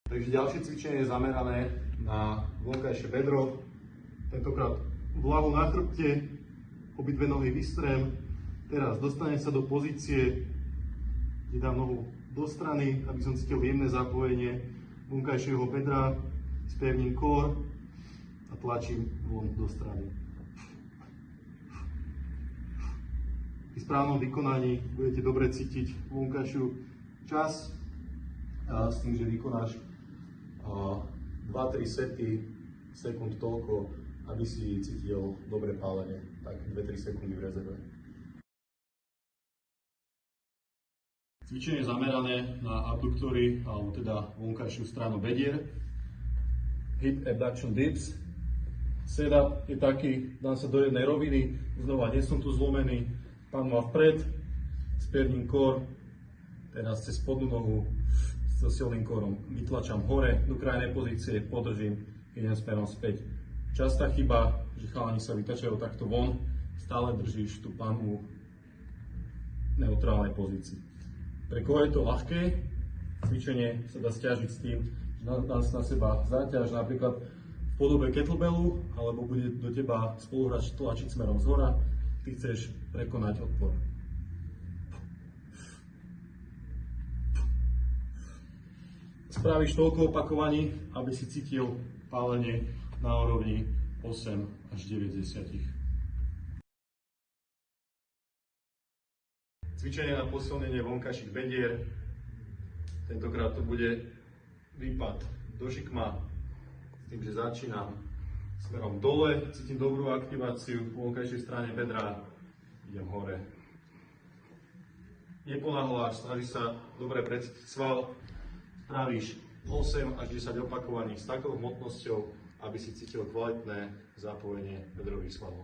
Takže ďalšie cvičenie je zamerané na vonkajšie bedro. Tentokrát hlavu na chrbte, obidve nohy vystrem. Teraz dostanem sa do pozície, kde dám nohu do strany, aby som cítil jemné zapojenie vonkajšieho bedra, spevním kór a tlačím von do strany. Pri správnom vykonaní budete dobre cítiť vonkajšiu časť s tým, že vykonáš 2-3 sety sekúnd toľko, aby si cítil dobré pálenie, tak 2-3 sekundy v rezerve. Cvičenie je zamerané na abduktory, alebo teda vonkajšiu stranu bedier. Hip abduction dips. Setup je taký, dám sa do jednej roviny, znova nie som tu zlomený, pán má vpred, spierním core, teraz cez spodnú nohu so silným kórom vytlačam hore do krajnej pozície, podržím, idem smerom späť. Častá chyba, že chalani sa vytačajú takto von, stále držíš tú panvu v neutrálnej pozícii. Pre koho je to ľahké, cvičenie sa dá stiažiť s tým, že dám na seba záťaž napríklad v podobe kettlebellu, alebo bude do teba spoluhráč tlačiť smerom zhora, ty chceš prekonať odpor. Spravíš toľko opakovaní, aby si cítil pálenie na úrovni 8 až 9. Cvičenie na posilnenie vonkajších bedier. Tentokrát to bude výpad do šikma, s tým, že začínam smerom dole, cítim dobrú aktiváciu po vonkajšej strane bedra, idem hore. Neponáhľaš, snažíš sa dobre precítiť sval, spravíš 8 až 10 opakovaní s takou hmotnosťou, aby si cítil kvalitné zapojenie bedrových svalov.